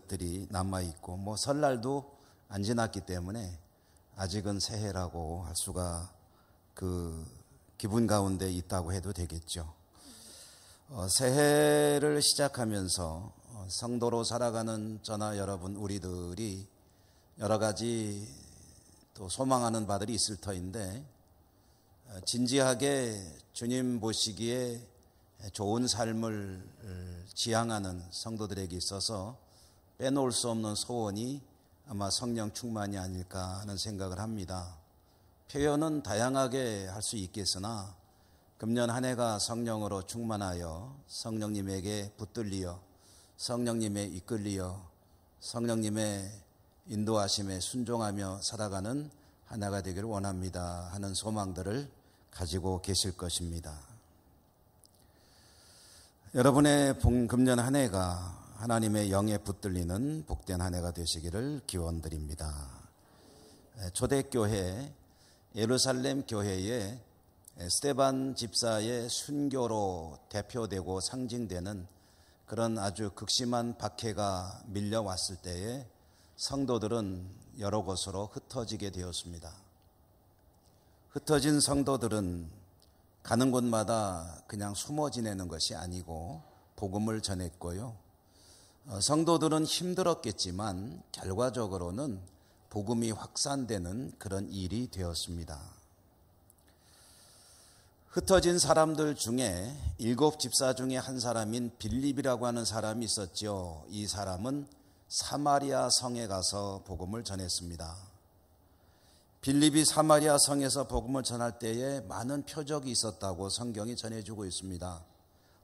것들이 남아있고 설날도 안 지났기 때문에 아직은 새해라고 할 수가 그 기분 가운데 있다고 해도 되겠죠. 새해를 시작하면서 성도로 살아가는 저나 여러분 우리들이 여러 가지 또 소망하는 바들이 있을 터인데 진지하게 주님 보시기에 좋은 삶을 지향하는 성도들에게 있어서 빼놓을 수 없는 소원이 아마 성령 충만이 아닐까 하는 생각을 합니다. 표현은 다양하게 할 수 있겠으나 금년 한 해가 성령으로 충만하여 성령님에게 붙들리어 성령님의 이끌리어 성령님의 인도하심에 순종하며 살아가는 한 해가 되기를 원합니다 하는 소망들을 가지고 계실 것입니다. 여러분의 금년 한 해가 하나님의 영에 붙들리는 복된 한 해가 되시기를 기원드립니다. 초대교회 예루살렘 교회에 스데반 집사의 순교로 대표되고 상징되는 그런 아주 극심한 박해가 밀려왔을 때에 성도들은 여러 곳으로 흩어지게 되었습니다. 흩어진 성도들은 가는 곳마다 그냥 숨어 지내는 것이 아니고 복음을 전했고요. 성도들은 힘들었겠지만 결과적으로는 복음이 확산되는 그런 일이 되었습니다. 흩어진 사람들 중에 7 집사 중에 한 사람인 빌립이라고 하는 사람이 있었죠. 이 사람은 사마리아 성에 가서 복음을 전했습니다. 빌립이 사마리아 성에서 복음을 전할 때에 많은 표적이 있었다고 성경이 전해주고 있습니다.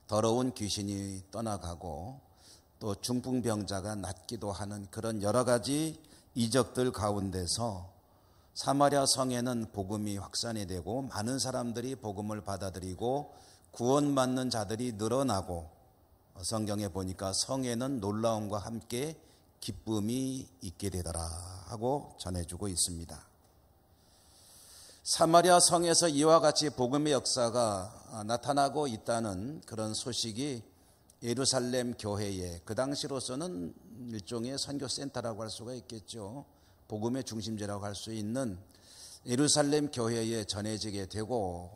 더러운 귀신이 떠나가고 또 중풍병자가 낫기도 하는 그런 여러 가지 이적들 가운데서 사마리아 성에는 복음이 확산이 되고 많은 사람들이 복음을 받아들이고 구원받는 자들이 늘어나고 성경에 보니까 성에는 놀라움과 함께 기쁨이 있게 되더라 하고 전해주고 있습니다. 사마리아 성에서 이와 같이 복음의 역사가 나타나고 있다는 그런 소식이 예루살렘 교회에 그 당시로서는 일종의 선교센터라고 할 수가 있겠죠. 복음의 중심지라고 할 수 있는 예루살렘 교회에 전해지게 되고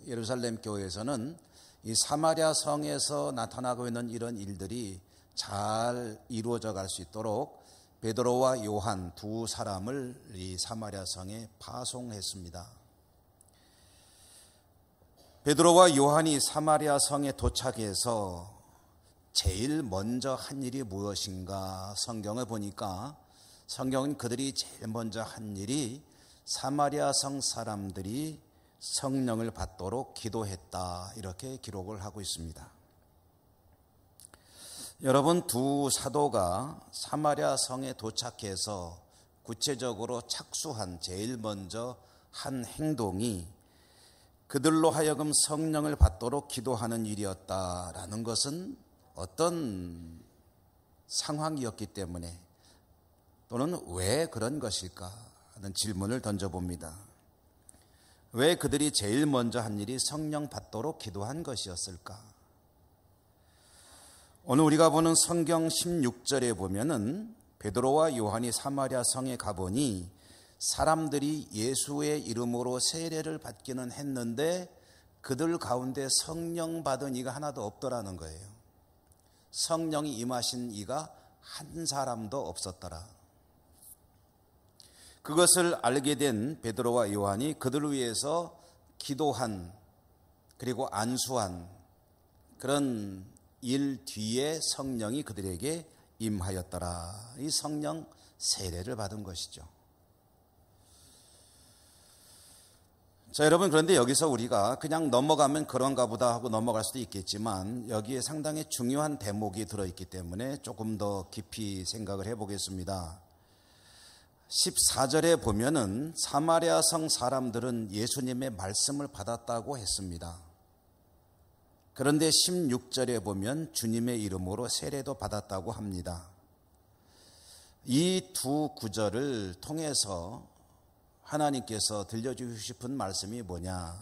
예루살렘 교회에서는 이 사마리아 성에서 나타나고 있는 이런 일들이 잘 이루어져 갈 수 있도록 베드로와 요한 두 사람을 이 사마리아 성에 파송했습니다. 베드로와 요한이 사마리아 성에 도착해서 제일 먼저 한 일이 무엇인가 성경을 보니까 성경은 그들이 제일 먼저 한 일이 사마리아 성 사람들이 성령을 받도록 기도했다 이렇게 기록을 하고 있습니다. 여러분 두 사도가 사마리아 성에 도착해서 구체적으로 착수한 제일 먼저 한 행동이 그들로 하여금 성령을 받도록 기도하는 일이었다라는 것은 어떤 상황이었기 때문에 또는 왜 그런 것일까 하는 질문을 던져봅니다. 왜 그들이 제일 먼저 한 일이 성령 받도록 기도한 것이었을까? 오늘 우리가 보는 성경 16절에 보면은 베드로와 요한이 사마리아 성에 가보니 사람들이 예수의 이름으로 세례를 받기는 했는데 그들 가운데 성령 받은 이가 하나도 없더라는 거예요. 성령이 임하신 이가 한 사람도 없었더라. 그것을 알게 된 베드로와 요한이 그들을 위해서 기도한 그리고 안수한 그런 일 뒤에 성령이 그들에게 임하였더라. 이 성령 세례를 받은 것이죠. 자, 여러분, 그런데 여기서 우리가 그냥 넘어가면 그런가 보다 하고 넘어갈 수도 있겠지만 여기에 상당히 중요한 대목이 들어있기 때문에 조금 더 깊이 생각을 해보겠습니다. 14절에 보면은 사마리아 성 사람들은 예수님의 말씀을 받았다고 했습니다. 그런데 16절에 보면 주님의 이름으로 세례도 받았다고 합니다. 이 두 구절을 통해서 하나님께서 들려주고 싶은 말씀이 뭐냐?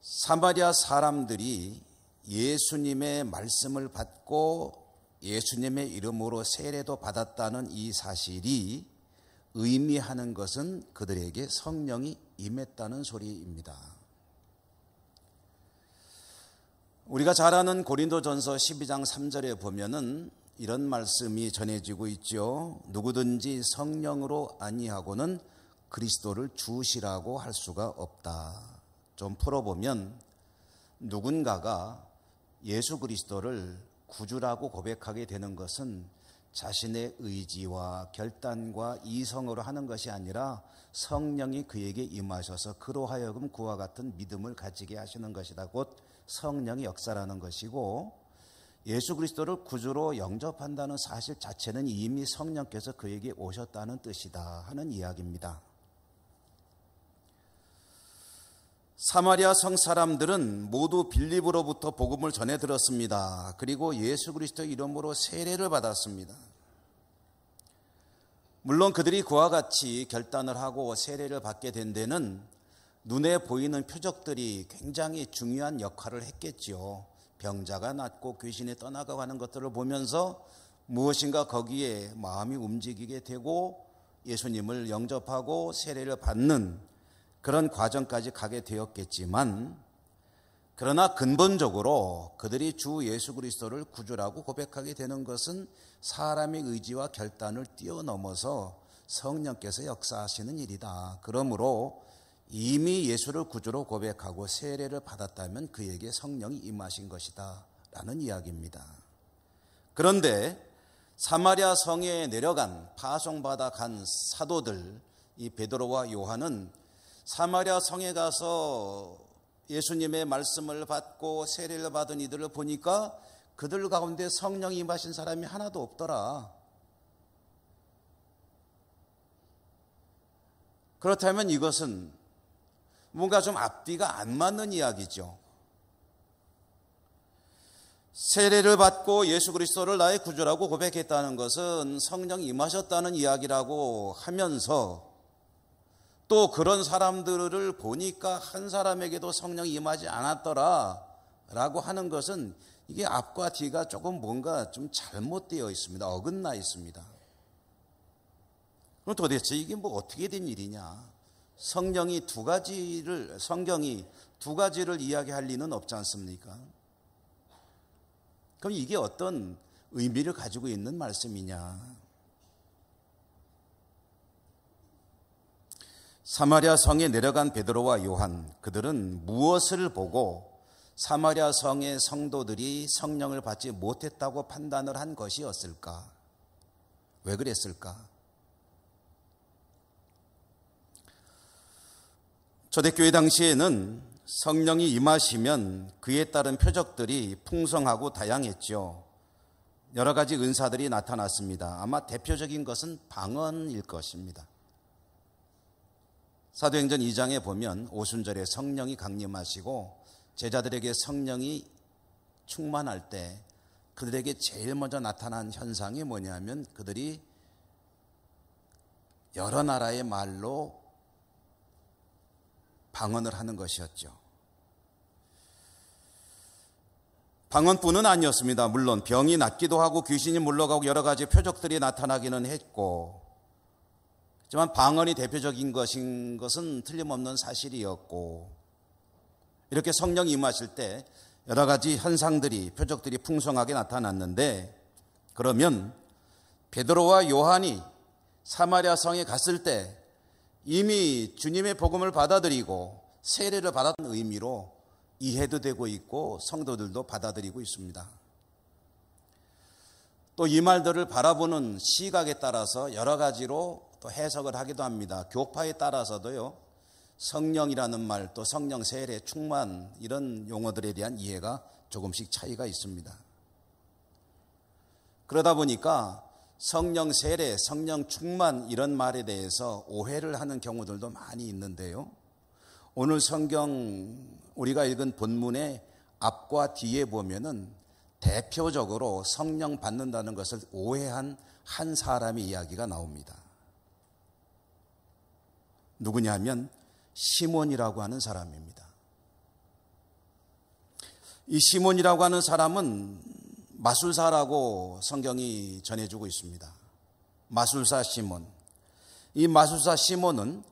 사마리아 사람들이 예수님의 말씀을 받고 예수님의 이름으로 세례도 받았다는 이 사실이 의미하는 것은 그들에게 성령이 임했다는 소리입니다. 우리가 잘 아는 고린도전서 12장 3절에 보면은 이런 말씀이 전해지고 있죠. 누구든지 성령으로 아니하고는 그리스도를 주시라고 할 수가 없다. 좀 풀어보면 누군가가 예수 그리스도를 구주라고 고백하게 되는 것은 자신의 의지와 결단과 이성으로 하는 것이 아니라 성령이 그에게 임하셔서 그로 하여금 그와 같은 믿음을 가지게 하시는 것이다. 곧 성령의 역사라는 것이고, 예수 그리스도를 구주로 영접한다는 사실 자체는 이미 성령께서 그에게 오셨다는 뜻이다 하는 이야기입니다. 사마리아 성 사람들은 모두 빌립으로부터 복음을 전해 들었습니다. 그리고 예수 그리스도 이름으로 세례를 받았습니다. 물론 그들이 그와 같이 결단을 하고 세례를 받게 된 데는 눈에 보이는 표적들이 굉장히 중요한 역할을 했겠지요. 병자가 낫고 귀신이 떠나가고 하는 것들을 보면서 무엇인가 거기에 마음이 움직이게 되고 예수님을 영접하고 세례를 받는 그런 과정까지 가게 되었겠지만, 그러나 근본적으로 그들이 주 예수 그리스도를 구주라고 고백하게 되는 것은 사람의 의지와 결단을 뛰어넘어서 성령께서 역사하시는 일이다. 그러므로 이미 예수를 구주로 고백하고 세례를 받았다면 그에게 성령이 임하신 것이다 라는 이야기입니다. 그런데 사마리아 성에 내려간 파송받아 간 사도들, 이 베드로와 요한은 사마리아 성에 가서 예수님의 말씀을 받고 세례를 받은 이들을 보니까 그들 가운데 성령이 임하신 사람이 하나도 없더라. 그렇다면 이것은 뭔가 좀 앞뒤가 안 맞는 이야기죠. 세례를 받고 예수 그리스도를 나의 구주라고 고백했다는 것은 성령이 임하셨다는 이야기라고 하면서 또 그런 사람들을 보니까 한 사람에게도 성령이 임하지 않았더라 라고 하는 것은 이게 앞과 뒤가 조금 뭔가 좀 잘못되어 있습니다. 어긋나 있습니다. 그럼 도대체 이게 뭐 어떻게 된 일이냐? 성경이 두 가지를 이야기할 리는 없지 않습니까? 그럼 이게 어떤 의미를 가지고 있는 말씀이냐? 사마리아 성에 내려간 베드로와 요한, 그들은 무엇을 보고 사마리아 성의 성도들이 성령을 받지 못했다고 판단을 한 것이었을까? 왜 그랬을까? 초대교회 당시에는 성령이 임하시면 그에 따른 표적들이 풍성하고 다양했죠. 여러 가지 은사들이 나타났습니다. 아마 대표적인 것은 방언일 것입니다. 사도행전 2장에 보면 오순절에 성령이 강림하시고 제자들에게 성령이 충만할 때 그들에게 제일 먼저 나타난 현상이 뭐냐면 그들이 여러 나라의 말로 방언을 하는 것이었죠. 방언뿐은 아니었습니다. 물론 병이 낫기도 하고 귀신이 물러가고 여러 가지 표적들이 나타나기는 했고, 하지만 방언이 대표적인 것은 틀림없는 사실이었고, 이렇게 성령이 임하실 때 여러 가지 현상들이, 표적들이 풍성하게 나타났는데, 그러면 베드로와 요한이 사마리아 성에 갔을 때 이미 주님의 복음을 받아들이고 세례를 받았다는 의미로 이해도 되고 있고 성도들도 받아들이고 있습니다. 또 이 말들을 바라보는 시각에 따라서 여러 가지로 또 해석을 하기도 합니다. 교파에 따라서도요, 성령이라는 말, 또 성령 세례, 충만, 이런 용어들에 대한 이해가 조금씩 차이가 있습니다. 그러다 보니까 성령 세례, 성령 충만 이런 말에 대해서 오해를 하는 경우들도 많이 있는데요. 오늘 성경 우리가 읽은 본문의 앞과 뒤에 보면은 대표적으로 성령 받는다는 것을 오해한 한 사람의 이야기가 나옵니다. 누구냐 하면 시몬이라고 하는 사람입니다. 이 시몬이라고 하는 사람은 마술사라고 성경이 전해주고 있습니다. 마술사 시몬. 이 마술사 시몬은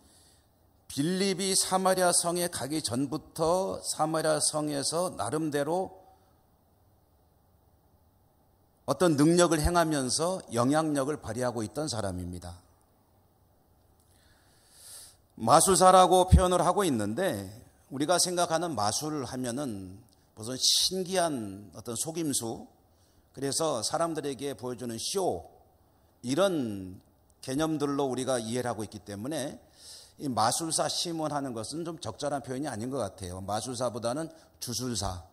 빌립이 사마리아 성에 가기 전부터 사마리아 성에서 나름대로 어떤 능력을 행하면서 영향력을 발휘하고 있던 사람입니다. 마술사라고 표현을 하고 있는데 우리가 생각하는 마술을 하면은 무슨 신기한 어떤 속임수, 그래서 사람들에게 보여주는 쇼, 이런 개념들로 우리가 이해를 하고 있기 때문에 이 마술사 시몬하는 것은 좀 적절한 표현이 아닌 것 같아요. 마술사보다는 주술사,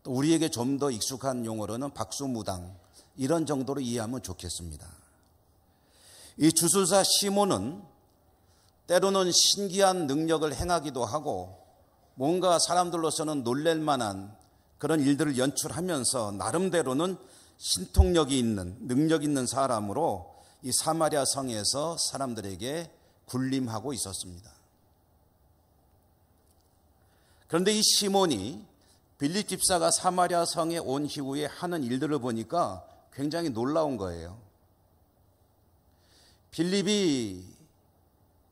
또 우리에게 좀 더 익숙한 용어로는 박수무당, 이런 정도로 이해하면 좋겠습니다. 이 주술사 시몬은 때로는 신기한 능력을 행하기도 하고 뭔가 사람들로서는 놀랄 만한 그런 일들을 연출하면서 나름대로는 신통력이 있는, 능력 있는 사람으로 이 사마리아 성에서 사람들에게 군림하고 있었습니다. 그런데 이 시몬이 빌립 집사가 사마리아 성에 온 이후에 하는 일들을 보니까 굉장히 놀라운 거예요. 빌립이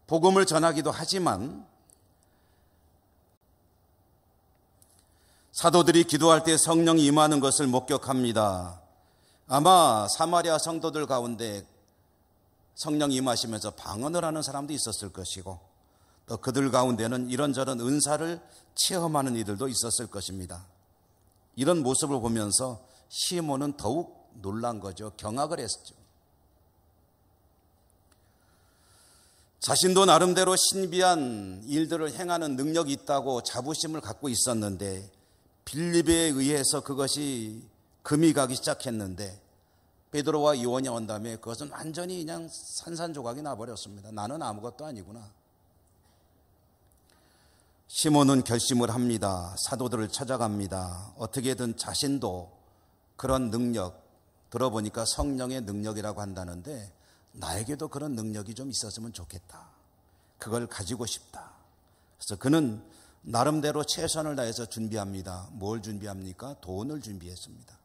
복음을 전하기도 하지만 사도들이 기도할 때 성령이 임하는 것을 목격합니다. 아마 사마리아 성도들 가운데 성령이 임하시면서 방언을 하는 사람도 있었을 것이고 또 그들 가운데는 이런저런 은사를 체험하는 이들도 있었을 것입니다. 이런 모습을 보면서 시몬은 더욱 놀란 거죠. 경악을 했죠. 자신도 나름대로 신비한 일들을 행하는 능력이 있다고 자부심을 갖고 있었는데 빌립에 의해서 그것이 금이 가기 시작했는데 베드로와 요한이 온 다음에 그것은 완전히 그냥 산산조각이 나버렸습니다. 나는 아무것도 아니구나. 시몬은 결심을 합니다. 사도들을 찾아갑니다. 어떻게든 자신도 그런 능력, 들어보니까 성령의 능력이라고 한다는데 나에게도 그런 능력이 좀 있었으면 좋겠다. 그걸 가지고 싶다. 그래서 그는 나름대로 최선을 다해서 준비합니다. 뭘 준비합니까? 돈을 준비했습니다.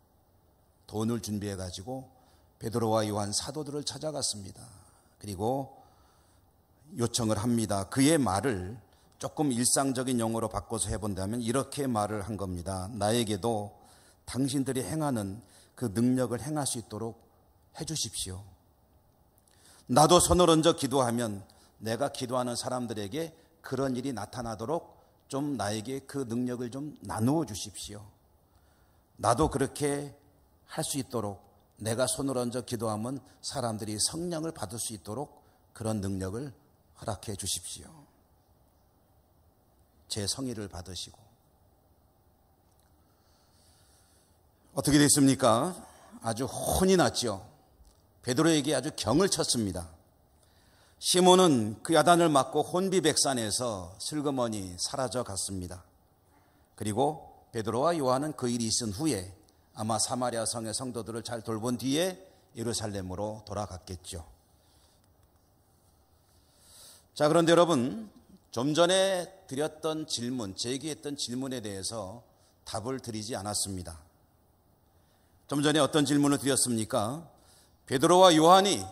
돈을 준비해가지고 베드로와 요한 사도들을 찾아갔습니다. 그리고 요청을 합니다. 그의 말을 조금 일상적인 용어로 바꿔서 해본다면 이렇게 말을 한 겁니다. 나에게도 당신들이 행하는 그 능력을 행할 수 있도록 해주십시오. 나도 손을 얹어 기도하면 내가 기도하는 사람들에게 그런 일이 나타나도록 좀 나에게 그 능력을 좀 나누어 주십시오. 나도 그렇게 할 수 있도록 내가 손을 얹어 기도하면 사람들이 성령을 받을 수 있도록 그런 능력을 허락해 주십시오. 제 성의를 받으시고. 어떻게 됐습니까? 아주 혼이 났죠. 베드로에게 아주 경을 쳤습니다. 시몬은 그 야단을 맞고 혼비백산에서 슬그머니 사라져 갔습니다. 그리고 베드로와 요한은 그 일이 있은 후에 아마 사마리아 성의 성도들을 잘 돌본 뒤에 예루살렘으로 돌아갔겠죠. 자, 그런데 여러분, 좀 전에 드렸던 질문, 제기했던 질문에 대해서 답을 드리지 않았습니다. 좀 전에 어떤 질문을 드렸습니까? 베드로와 요한이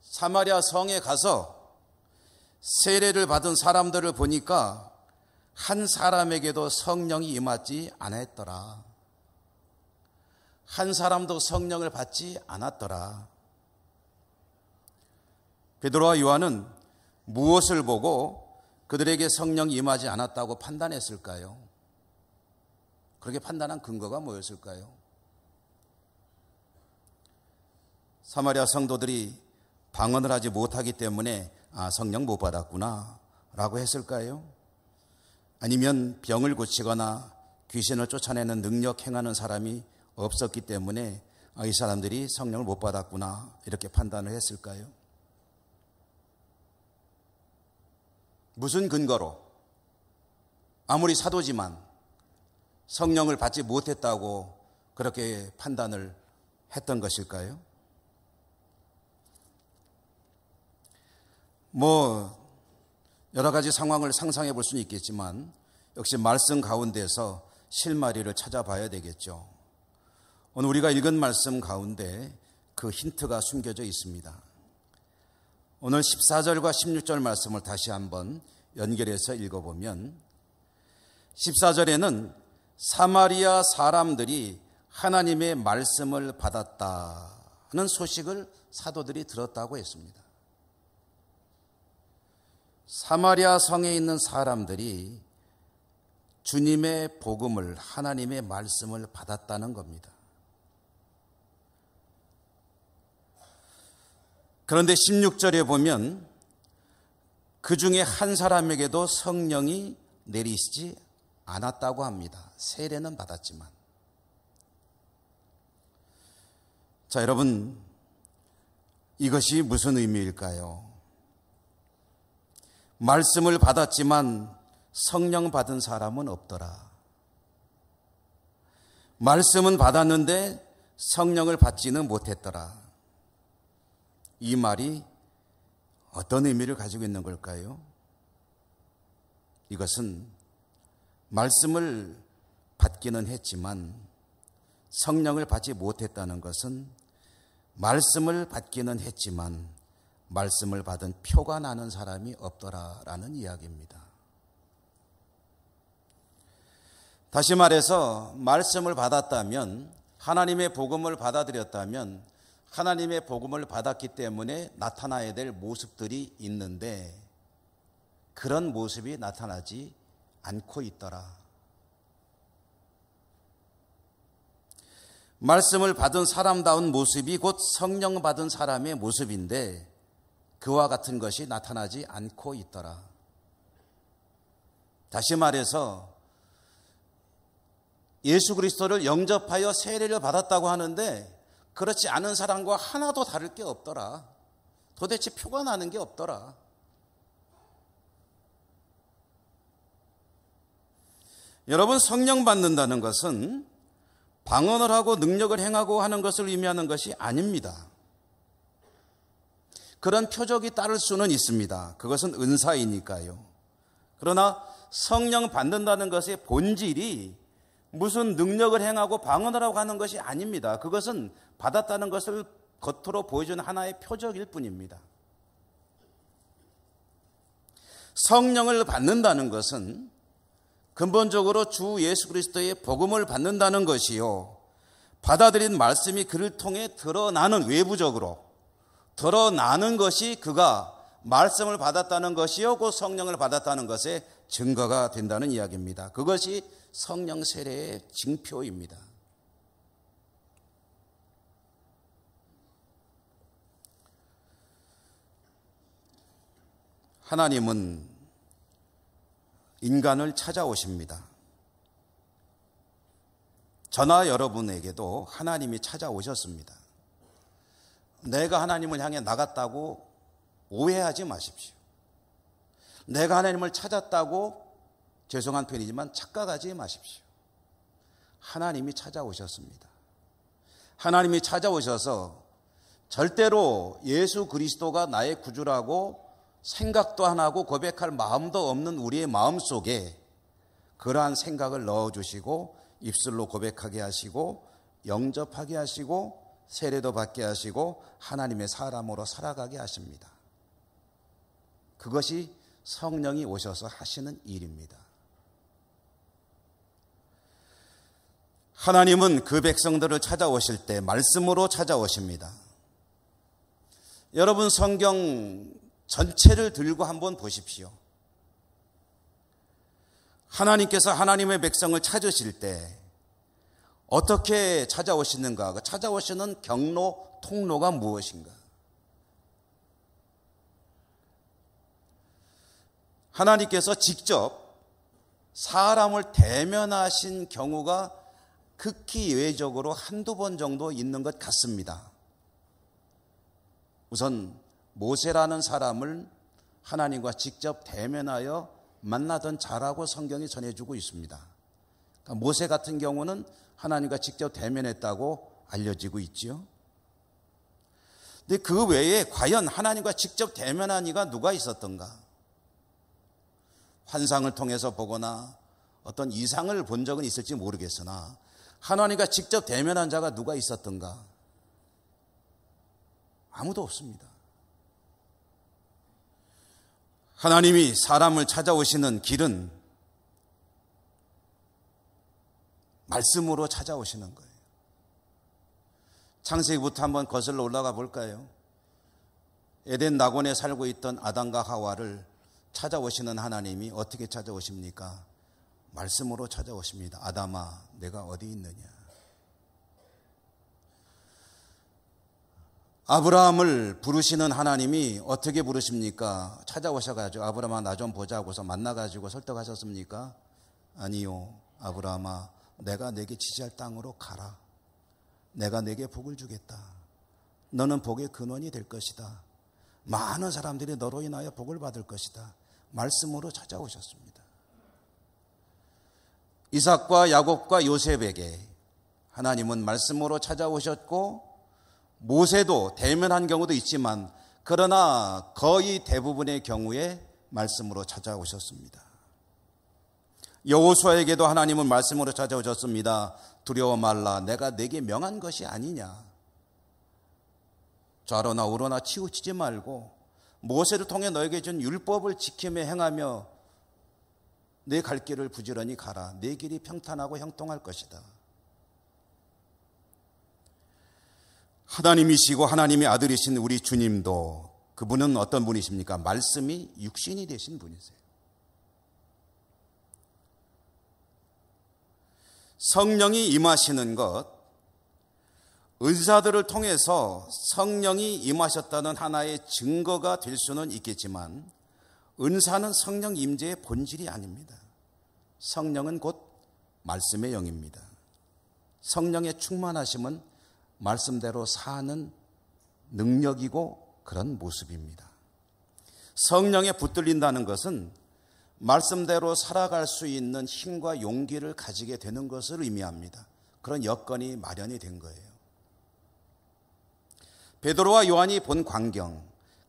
사마리아 성에 가서 세례를 받은 사람들을 보니까 한 사람에게도 성령이 임하지 않았더라. 한 사람도 성령을 받지 않았더라. 베드로와 요한은 무엇을 보고 그들에게 성령이 임하지 않았다고 판단했을까요? 그렇게 판단한 근거가 뭐였을까요? 사마리아 성도들이 방언을 하지 못하기 때문에 성령 못 받았구나 라고 했을까요? 아니면 병을 고치거나 귀신을 쫓아내는 능력 행하는 사람이 없었기 때문에 이 사람들이 성령을 못 받았구나 이렇게 판단을 했을까요? 무슨 근거로 아무리 사도지만 성령을 받지 못했다고 그렇게 판단을 했던 것일까요? 여러 가지 상황을 상상해 볼 수는 있겠지만 역시 말씀 가운데서 실마리를 찾아봐야 되겠죠. 오늘 우리가 읽은 말씀 가운데 그 힌트가 숨겨져 있습니다. 오늘 14절과 16절 말씀을 다시 한번 연결해서 읽어보면 14절에는 사마리아 사람들이 하나님의 말씀을 받았다는 소식을 사도들이 들었다고 했습니다. 사마리아 성에 있는 사람들이 주님의 복음을, 하나님의 말씀을 받았다는 겁니다. 그런데 16절에 보면 그 중에 한 사람에게도 성령이 내리시지 않았다고 합니다. 세례는 받았지만. 자, 여러분, 이것이 무슨 의미일까요? 말씀을 받았지만 성령 받은 사람은 없더라. 말씀은 받았는데 성령을 받지는 못했더라. 이 말이 어떤 의미를 가지고 있는 걸까요? 이것은 말씀을 받기는 했지만 성령을 받지 못했다는 것은 말씀을 받기는 했지만 말씀을 받은 표가 나는 사람이 없더라라는 이야기입니다. 다시 말해서 말씀을 받았다면, 하나님의 복음을 받아들였다면 하나님의 복음을 받았기 때문에 나타나야 될 모습들이 있는데 그런 모습이 나타나지 않고 있더라. 말씀을 받은 사람다운 모습이 곧 성령 받은 사람의 모습인데 그와 같은 것이 나타나지 않고 있더라. 다시 말해서 예수 그리스도를 영접하여 세례를 받았다고 하는데 그렇지 않은 사람과 하나도 다를 게 없더라. 도대체 표가 나는 게 없더라. 여러분, 성령 받는다는 것은 방언을 하고 능력을 행하고 하는 것을 의미하는 것이 아닙니다. 그런 표적이 따를 수는 있습니다. 그것은 은사이니까요. 그러나 성령 받는다는 것의 본질이 무슨 능력을 행하고 방언을 하고 하는 것이 아닙니다. 그것은 받았다는 것을 겉으로 보여주는 하나의 표적일 뿐입니다. 성령을 받는다는 것은 근본적으로 주 예수 그리스도의 복음을 받는다는 것이요, 받아들인 말씀이 그를 통해 드러나는, 외부적으로 드러나는 것이 그가 말씀을 받았다는 것이요, 그 성령을 받았다는 것의 증거가 된다는 이야기입니다. 그것이 성령 세례의 징표입니다. 하나님은 인간을 찾아오십니다. 저나 여러분에게도 하나님이 찾아오셨습니다. 내가 하나님을 향해 나갔다고 오해하지 마십시오. 내가 하나님을 찾았다고, 죄송한 표현이지만 착각하지 마십시오. 하나님이 찾아오셨습니다. 하나님이 찾아오셔서 절대로 예수 그리스도가 나의 구주라고 생각도 안 하고 고백할 마음도 없는 우리의 마음속에 그러한 생각을 넣어주시고 입술로 고백하게 하시고 영접하게 하시고 세례도 받게 하시고 하나님의 사람으로 살아가게 하십니다. 그것이 성령이 오셔서 하시는 일입니다. 하나님은 그 백성들을 찾아오실 때 말씀으로 찾아오십니다. 여러분, 성경 전체를 들고 한번 보십시오. 하나님께서 하나님의 백성을 찾으실 때 어떻게 찾아오시는가? 그 찾아오시는 경로, 통로가 무엇인가? 하나님께서 직접 사람을 대면하신 경우가 극히 예외적으로 한두 번 정도 있는 것 같습니다. 우선 모세라는 사람을 하나님과 직접 대면하여 만나던 자라고 성경이 전해주고 있습니다. 그러니까 모세 같은 경우는 하나님과 직접 대면했다고 알려지고 있죠. 근데 그 외에 과연 하나님과 직접 대면한 이가 누가 있었던가? 환상을 통해서 보거나 어떤 이상을 본 적은 있을지 모르겠으나 하나님과 직접 대면한 자가 누가 있었던가? 아무도 없습니다. 하나님이 사람을 찾아오시는 길은 말씀으로 찾아오시는 거예요. 창세기부터 한번 거슬러 올라가 볼까요? 에덴 낙원에 살고 있던 아담과 하와를 찾아오시는 하나님이 어떻게 찾아오십니까? 말씀으로 찾아오십니다. 아담아, 내가 어디 있느냐? 아브라함을 부르시는 하나님이 어떻게 부르십니까? 찾아오셔가지고 아브라함아 나 좀 보자고서 만나가지고 설득하셨습니까? 아니요. 아브라함아 내가 내게 지시할 땅으로 가라. 내가 내게 복을 주겠다. 너는 복의 근원이 될 것이다. 많은 사람들이 너로 인하여 복을 받을 것이다. 말씀으로 찾아오셨습니다. 이삭과 야곱과 요셉에게 하나님은 말씀으로 찾아오셨고 모세도 대면한 경우도 있지만 그러나 거의 대부분의 경우에 말씀으로 찾아오셨습니다. 여호수아에게도 하나님은 말씀으로 찾아오셨습니다. 두려워 말라. 내가 네게 명한 것이 아니냐. 좌로나 우로나 치우치지 말고 모세를 통해 너에게 준 율법을 지키며 행하며 내 갈 길을 부지런히 가라. 내 길이 평탄하고 형통할 것이다. 하나님이시고 하나님의 아들이신 우리 주님도 그분은 어떤 분이십니까? 말씀이 육신이 되신 분이세요. 성령이 임하시는 것, 은사들을 통해서 성령이 임하셨다는 하나의 증거가 될 수는 있겠지만 은사는 성령 임재의 본질이 아닙니다. 성령은 곧 말씀의 영입니다. 성령의 충만하심은 말씀대로 사는 능력이고 그런 모습입니다. 성령에 붙들린다는 것은 말씀대로 살아갈 수 있는 힘과 용기를 가지게 되는 것을 의미합니다. 그런 여건이 마련이 된 거예요. 베드로와 요한이 본 광경,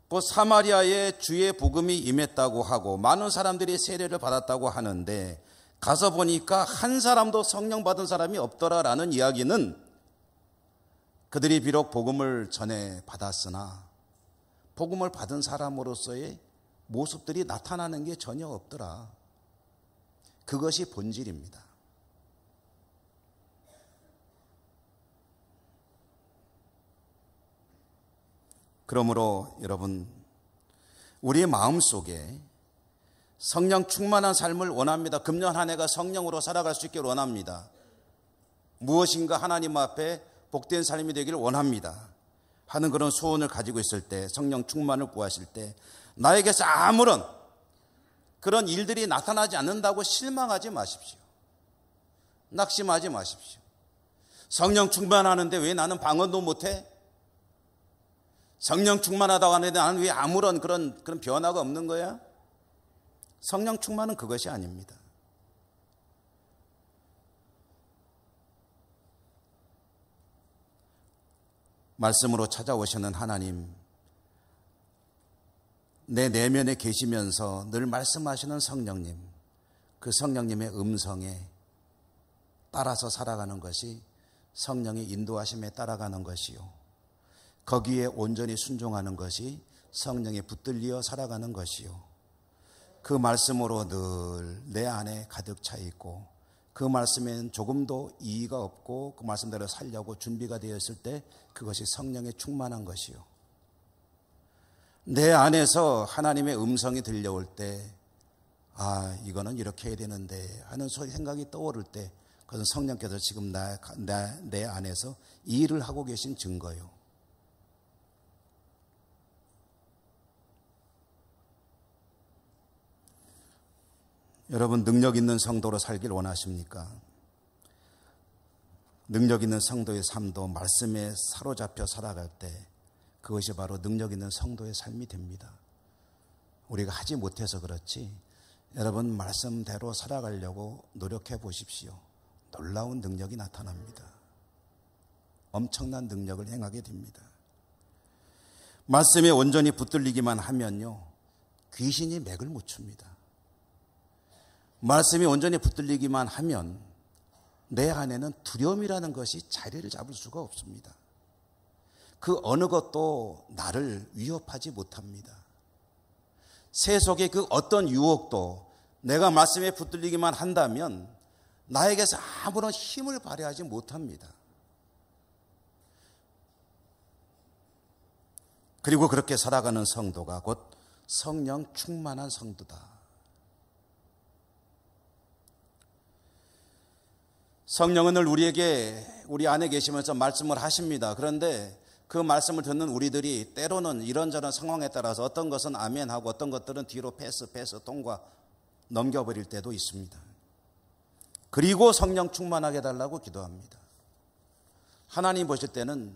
곧 사마리아에 주의 복음이 임했다고 하고 많은 사람들이 세례를 받았다고 하는데 가서 보니까 한 사람도 성령 받은 사람이 없더라라는 이야기는 그들이 비록 복음을 전해 받았으나 복음을 받은 사람으로서의 모습들이 나타나는 게 전혀 없더라. 그것이 본질입니다. 그러므로 여러분, 우리의 마음속에 성령 충만한 삶을 원합니다. 금년 한 해가 성령으로 살아갈 수 있기를 원합니다. 무엇인가 하나님 앞에 복된 삶이 되기를 원합니다 하는 그런 소원을 가지고 있을 때, 성령 충만을 구하실 때 나에게서 아무런 그런 일들이 나타나지 않는다고 실망하지 마십시오. 낙심하지 마십시오. 성령 충만하는데 왜 나는 방언도 못해? 성령 충만하다고 하는데 나는 왜 아무런 그런 변화가 없는 거야? 성령 충만은 그것이 아닙니다. 말씀으로 찾아오시는 하나님, 내 내면에 계시면서 늘 말씀하시는 성령님, 그 성령님의 음성에 따라서 살아가는 것이 성령의 인도하심에 따라가는 것이요, 거기에 온전히 순종하는 것이 성령에 붙들려 살아가는 것이요, 그 말씀으로 늘 내 안에 가득 차 있고 그 말씀에는 조금도 이의가 없고 그 말씀대로 살려고 준비가 되었을 때 그것이 성령에 충만한 것이요, 내 안에서 하나님의 음성이 들려올 때 이거는 이렇게 해야 되는데 하는 생각이 떠오를 때 그것은 성령께서 지금 내 안에서 이 일을 하고 계신 증거요. 여러분, 능력 있는 성도로 살길 원하십니까? 능력 있는 성도의 삶도 말씀에 사로잡혀 살아갈 때 그것이 바로 능력 있는 성도의 삶이 됩니다. 우리가 하지 못해서 그렇지 여러분, 말씀대로 살아가려고 노력해 보십시오. 놀라운 능력이 나타납니다. 엄청난 능력을 행하게 됩니다. 말씀에 온전히 붙들리기만 하면요, 귀신이 맥을 못 춥니다. 말씀이 온전히 붙들리기만 하면 내 안에는 두려움이라는 것이 자리를 잡을 수가 없습니다. 그 어느 것도 나를 위협하지 못합니다. 세속의 그 어떤 유혹도 내가 말씀에 붙들리기만 한다면 나에게서 아무런 힘을 발휘하지 못합니다. 그리고 그렇게 살아가는 성도가 곧 성령 충만한 성도다. 성령은 늘 우리 안에 계시면서 말씀을 하십니다. 그런데 그 말씀을 듣는 우리들이 때로는 이런저런 상황에 따라서 어떤 것은 아멘하고 어떤 것들은 뒤로 패스 통과 넘겨버릴 때도 있습니다. 그리고 성령 충만하게 해달라고 기도합니다. 하나님 보실 때는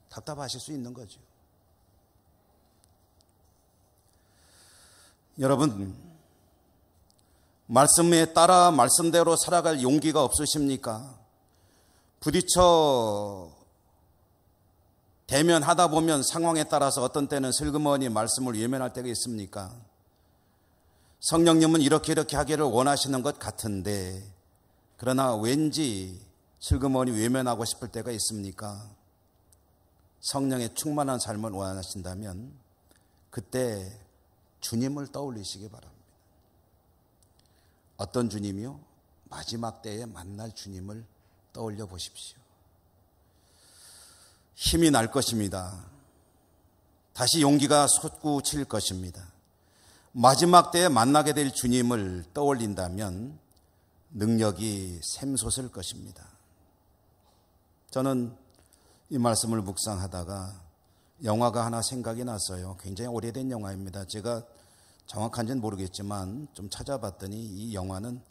답답하실 수 있는 거죠. 여러분, 말씀에 따라 말씀대로 살아갈 용기가 없으십니까? 부딪혀 대면하다 보면 상황에 따라서 어떤 때는 슬그머니 말씀을 외면할 때가 있습니까? 성령님은 이렇게 하기를 원하시는 것 같은데 그러나 왠지 슬그머니 외면하고 싶을 때가 있습니까? 성령의 충만한 삶을 원하신다면 그때 주님을 떠올리시기 바랍니다. 어떤 주님이요? 마지막 때에 만날 주님을 떠올려 보십시오. 힘이 날 것입니다. 다시 용기가 솟구칠 것입니다. 마지막 때에 만나게 될 주님을 떠올린다면 능력이 샘솟을 것입니다. 저는 이 말씀을 묵상하다가 영화가 하나 생각이 났어요. 굉장히 오래된 영화입니다. 제가 정확한지는 모르겠지만 좀 찾아봤더니 이 영화는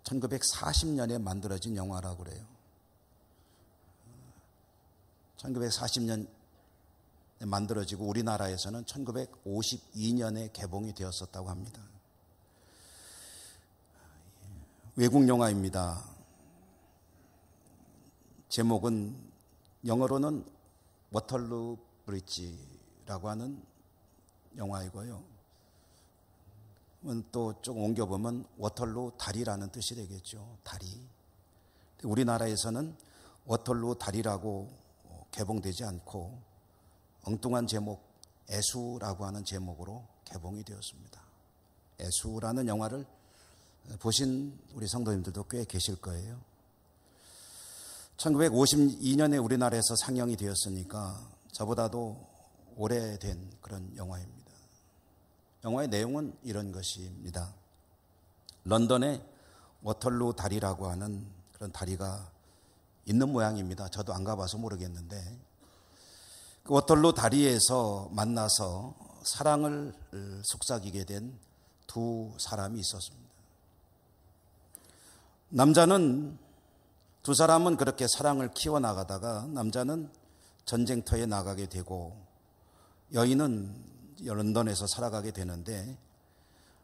1940년에 만들어진 영화라고 그래요. 1940년에 만들어지고 우리나라에서는 1952년에 개봉이 되었었다고 합니다. 외국 영화입니다. 제목은 영어로는 워털루 브릿지라고 하는 영화이고요. 또 조금 옮겨보면 워털루 다리라는 뜻이 되겠죠. 다리. 우리나라에서는 워털루 다리라고 개봉되지 않고 엉뚱한 제목 애수라고 하는 제목으로 개봉이 되었습니다. 애수라는 영화를 보신 우리 성도님들도 꽤 계실 거예요. 1952년에 우리나라에서 상영이 되었으니까 저보다도 오래된 그런 영화입니다. 영화의 내용은 이런 것입니다. 런던에 워털루 다리라고 하는 그런 다리가 있는 모양입니다. 저도 안 가봐서 모르겠는데 그 워털루 다리에서 만나서 사랑을 속삭이게 된 두 사람이 있었습니다. 두 사람은 그렇게 사랑을 키워나가다가 남자는 전쟁터에 나가게 되고 여인은 런던에서 살아가게 되는데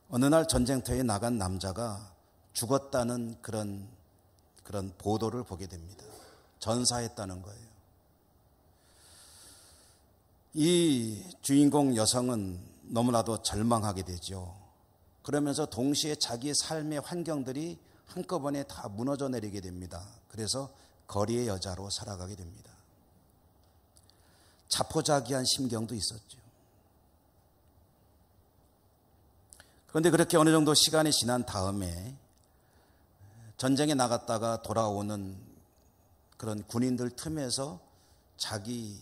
어느 날 전쟁터에 나간 남자가 죽었다는 그런 보도를 보게 됩니다. 전사했다는 거예요. 이 주인공 여성은 너무나도 절망하게 되죠. 그러면서 동시에 자기의 삶의 환경들이 한꺼번에 다 무너져 내리게 됩니다. 그래서 거리의 여자로 살아가게 됩니다. 자포자기한 심경도 있었죠. 그런데 그렇게 어느 정도 시간이 지난 다음에 전쟁에 나갔다가 돌아오는 그런 군인들 틈에서 자기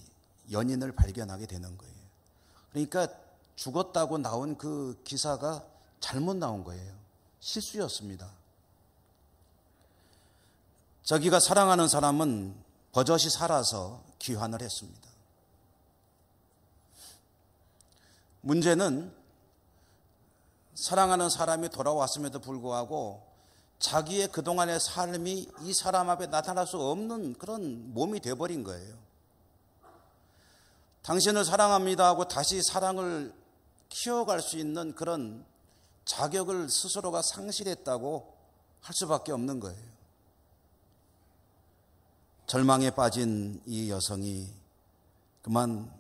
연인을 발견하게 되는 거예요. 그러니까 죽었다고 나온 그 기사가 잘못 나온 거예요. 실수였습니다. 자기가 사랑하는 사람은 버젓이 살아서 귀환을 했습니다. 문제는 사랑하는 사람이 돌아왔음에도 불구하고 자기의 그동안의 삶이 이 사람 앞에 나타날 수 없는 그런 몸이 되어버린 거예요. 당신을 사랑합니다 하고 다시 사랑을 키워갈 수 있는 그런 자격을 스스로가 상실했다고 할 수밖에 없는 거예요. 절망에 빠진 이 여성이 그만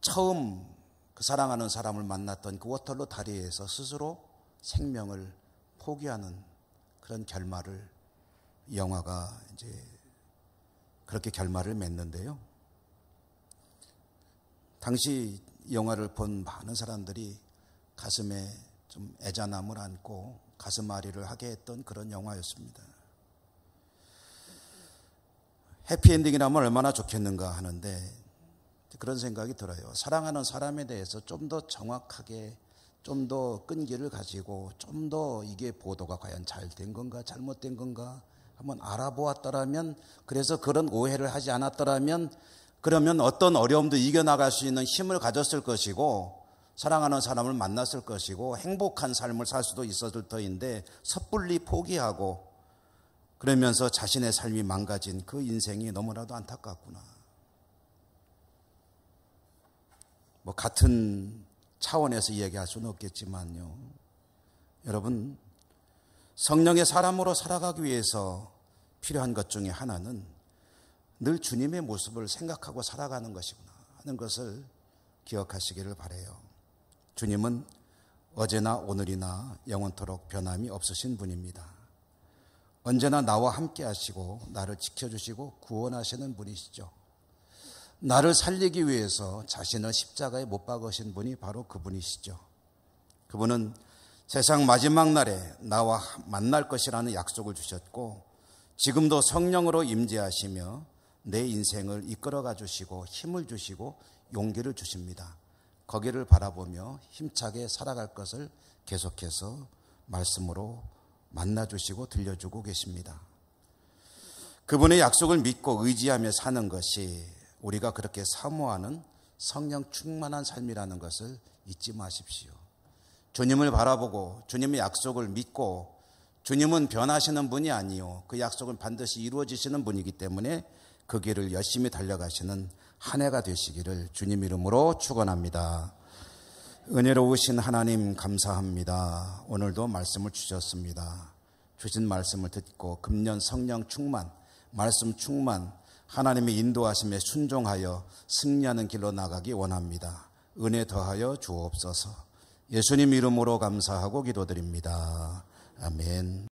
처음 그 사랑하는 사람을 만났던 그 워털루 다리에서 스스로 생명을 포기하는 그런 결말을 영화가 이제 그렇게 결말을 맺는데요. 당시 영화를 본 많은 사람들이 가슴에 좀 애잔함을 안고 가슴앓이를 하게 했던 그런 영화였습니다. 해피엔딩이라면 얼마나 좋겠는가 하는데 그런 생각이 들어요. 사랑하는 사람에 대해서 좀 더 정확하게, 좀 더 끈기를 가지고 좀 더 이게 보도가 과연 잘 된 건가 잘못된 건가 한번 알아보았더라면, 그래서 그런 오해를 하지 않았더라면, 그러면 어떤 어려움도 이겨나갈 수 있는 힘을 가졌을 것이고 사랑하는 사람을 만났을 것이고 행복한 삶을 살 수도 있었을 터인데 섣불리 포기하고 그러면서 자신의 삶이 망가진 그 인생이 너무나도 안타깝구나. 뭐 같은 차원에서 이야기할 수는 없겠지만요. 여러분, 성령의 사람으로 살아가기 위해서 필요한 것 중에 하나는 늘 주님의 모습을 생각하고 살아가는 것이구나 하는 것을 기억하시기를 바라요. 주님은 어제나 오늘이나 영원토록 변함이 없으신 분입니다. 언제나 나와 함께 하시고 나를 지켜주시고 구원하시는 분이시죠. 나를 살리기 위해서 자신을 십자가에 못 박으신 분이 바로 그분이시죠. 그분은 세상 마지막 날에 나와 만날 것이라는 약속을 주셨고 지금도 성령으로 임재하시며 내 인생을 이끌어가 주시고 힘을 주시고 용기를 주십니다. 거기를 바라보며 힘차게 살아갈 것을 계속해서 말씀으로 만나주시고 들려주고 계십니다. 그분의 약속을 믿고 의지하며 사는 것이 우리가 그렇게 사모하는 성령 충만한 삶이라는 것을 잊지 마십시오. 주님을 바라보고 주님의 약속을 믿고, 주님은 변하시는 분이 아니요 그 약속은 반드시 이루어지시는 분이기 때문에 그 길을 열심히 달려가시는 한 해가 되시기를 주님 이름으로 축원합니다. 은혜로우신 하나님 감사합니다. 오늘도 말씀을 주셨습니다. 주신 말씀을 듣고 금년 성령 충만, 말씀 충만, 하나님의 인도하심에 순종하여 승리하는 길로 나가기 원합니다. 은혜 더하여 주옵소서. 예수님 이름으로 감사하고 기도드립니다. 아멘.